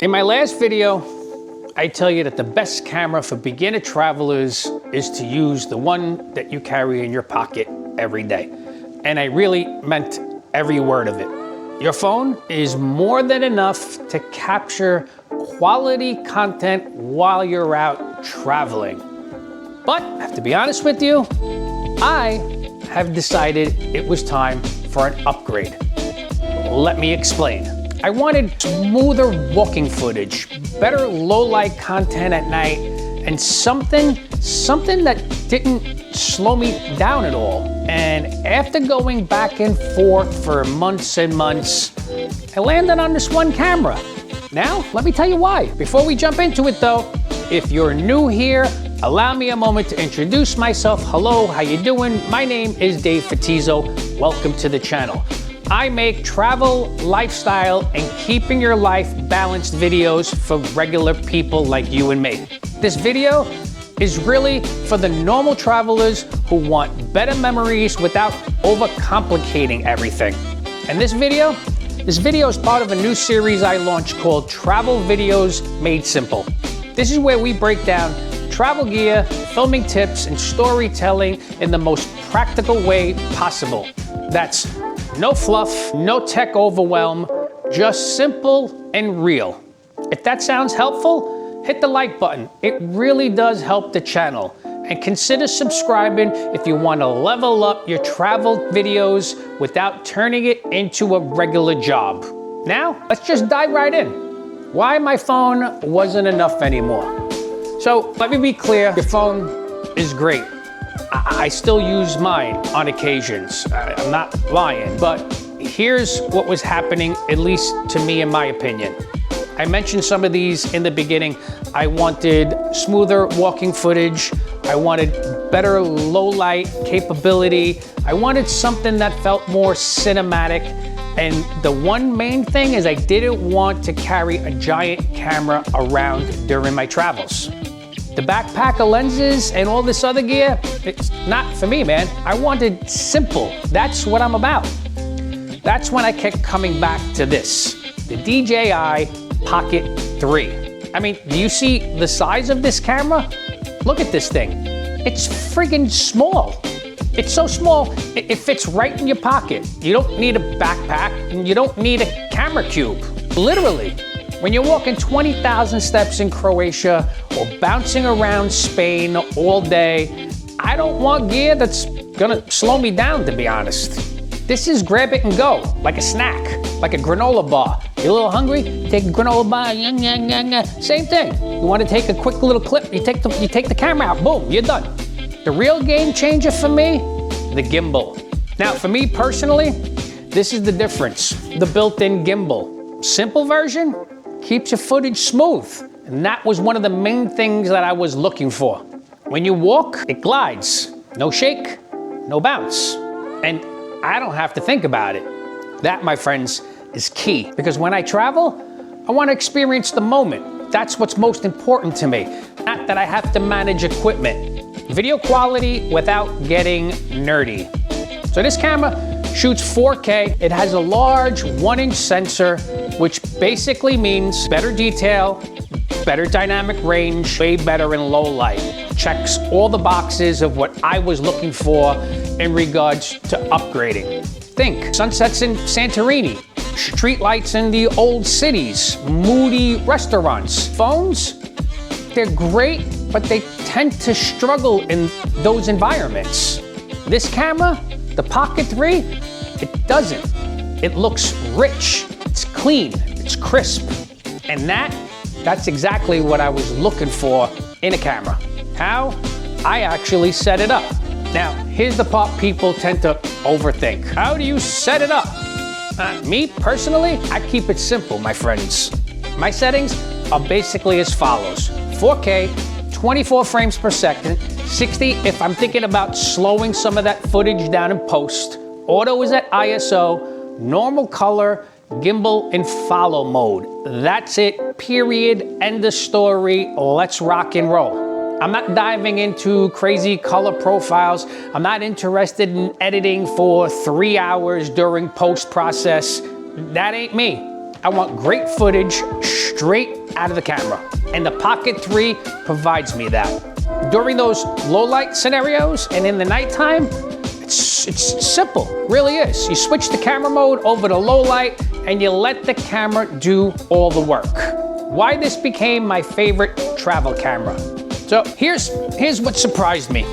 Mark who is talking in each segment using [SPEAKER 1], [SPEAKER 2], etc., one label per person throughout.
[SPEAKER 1] In my last video, I tell you that the best camera for beginner travelers is to use the one that you carry in your pocket every day. And I really meant every word of it. Your phone is more than enough to capture quality content while you're out traveling. But I have to be honest with you, I have decided it was time for an upgrade. Let me explain. I wanted smoother walking footage, better low-light content at night, and something that didn't slow me down at all. And after going back and forth for months and months, I landed on this one camera. Now, let me tell you why. Before we jump into it though, if you're new here, allow me a moment to introduce myself. Hello, how you doing? My name is Dave Fattizzo. Welcome to the channel. I make travel, lifestyle, and keeping your life balanced videos for regular people like you and me. This video is really for the normal travelers who want better memories without overcomplicating everything. And this video is part of a new series I launched called Travel Videos Made Simple. This is where we break down travel gear, filming tips, and storytelling in the most practical way possible. That's no fluff, no tech overwhelm, just simple and real. If that sounds helpful, hit the like button. It really does help the channel. And consider subscribing if you want to level up your travel videos without turning it into a regular job. Now, let's just dive right in. Why my phone wasn't enough anymore. So let me be clear, your phone is great. I still use mine on occasions. I'm not lying, but here's what was happening, at least to me in my opinion. I mentioned some of these in the beginning. I wanted smoother walking footage. I wanted better low light capability. I wanted something that felt more cinematic. And the one main thing is I didn't want to carry a giant camera around during my travels. The backpacker lenses and all this other gear, it's not for me, man. I wanted simple. That's what I'm about. That's when I kept coming back to this, the DJI Pocket 3. I mean, do you see the size of this camera? Look at this thing. It's friggin' small. It's so small, it fits right in your pocket. You don't need a backpack, and you don't need a camera cube. Literally. When you're walking 20,000 steps in Croatia or bouncing around Spain all day, I don't want gear that's gonna slow me down, to be honest. This is grab it and go, like a snack, like a granola bar. You're a little hungry, take a granola bar, same thing. You wanna take a quick little clip, you take the camera out, boom, you're done. The real game changer for me, the gimbal. Now, for me personally, this is the difference, the built-in gimbal. Simple version, keeps your footage smooth. And that was one of the main things that I was looking for. When you walk, it glides. No shake, no bounce. And I don't have to think about it. That, my friends, is key. Because when I travel, I want to experience the moment. That's what's most important to me. Not that I have to manage equipment. Video quality without getting nerdy. So this camera shoots 4K. It has a large 1-inch sensor, which basically means better detail, better dynamic range, way better in low light. Checks all the boxes of what I was looking for in regards to upgrading. Think sunsets in Santorini, street lights in the old cities, moody restaurants. Phones, they're great, but they tend to struggle in those environments. This camera, the Pocket 3, it doesn't. It looks rich, it's clean, it's crisp. And that's exactly what I was looking for in a camera. How? I actually set it up. Now, here's the part people tend to overthink. How do you set it up? Me, personally, I keep it simple, my friends. My settings are basically as follows. 4K, 24 frames per second, 60 if I'm thinking about slowing some of that footage down in post. Auto is at ISO, normal color, gimbal in follow mode. That's it, period, end of story, let's rock and roll. I'm not diving into crazy color profiles. I'm not interested in editing for 3 hours during post process. That ain't me. I want great footage straight out of the camera. And the Pocket 3 provides me that. During those low light scenarios and in the nighttime, it's simple, really is. You switch the camera mode over to low light and you let the camera do all the work. Why this became my favorite travel camera. So here's what surprised me.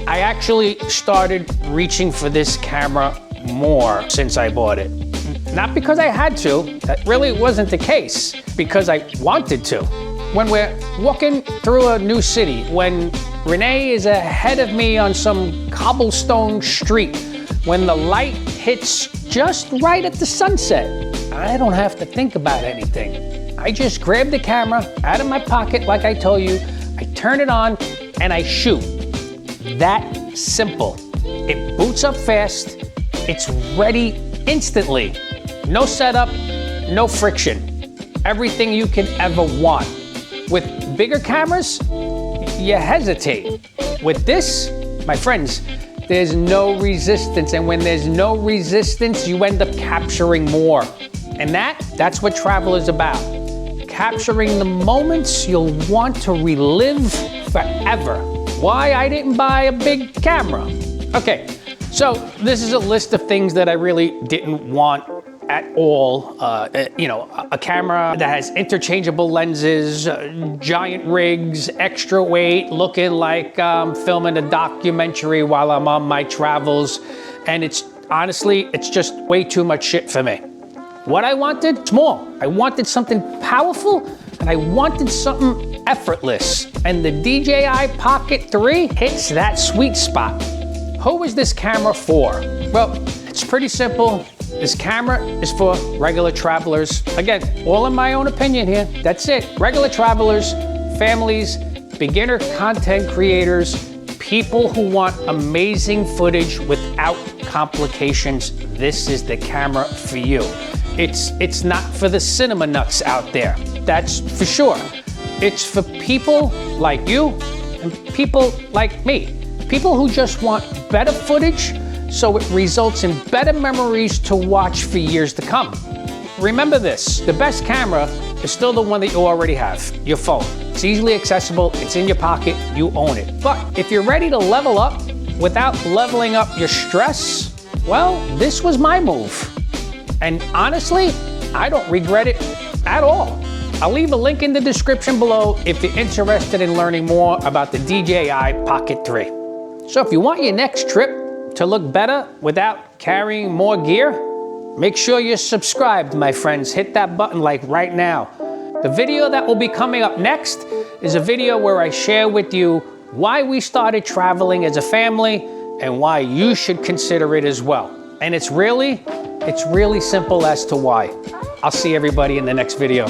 [SPEAKER 1] I actually started reaching for this camera more since I bought it. Not because I had to, that really wasn't the case, because I wanted to. When we're walking through a new city, when Renee is ahead of me on some cobblestone street, when the light hits just right at the sunset, I don't have to think about anything. I just grab the camera out of my pocket like I told you, I turn it on and I shoot. That simple. It boots up fast, it's ready instantly. No setup, no friction. Everything you can ever want. With bigger cameras, you hesitate. With this, my friends, there's no resistance. And when there's no resistance, you end up capturing more. And that's what travel is about. Capturing the moments you'll want to relive forever. Why I didn't buy a big camera. Okay, so this is a list of things that I really didn't want at all. A camera that has interchangeable lenses, giant rigs, extra weight, looking like filming a documentary while I'm on my travels. And honestly, it's just way too much shit for me. What I wanted, small. I wanted something powerful and I wanted something effortless. And the DJI Pocket 3 hits that sweet spot. Who is this camera for? Well, it's pretty simple. This camera is for regular travelers. Again, all in my own opinion here. That's it. Regular travelers, families, beginner content creators, people who want amazing footage without complications. This is the camera for you. It's not for the cinema nuts out there. That's for sure. It's for people like you and people like me. People who just want better footage so it results in better memories to watch for years to come. Remember this, the best camera is still the one that you already have, your phone. It's easily accessible, it's in your pocket, you own it. But if you're ready to level up without leveling up your stress, well, this was my move. And honestly, I don't regret it at all. I'll leave a link in the description below if you're interested in learning more about the DJI Pocket 3. So if you want your next trip to look better without carrying more gear, make sure you're subscribed, my friends. Hit that button like right now. The video that will be coming up next is a video where I share with you why we started traveling as a family and why you should consider it as well. And it's really simple as to why. I'll see everybody in the next video.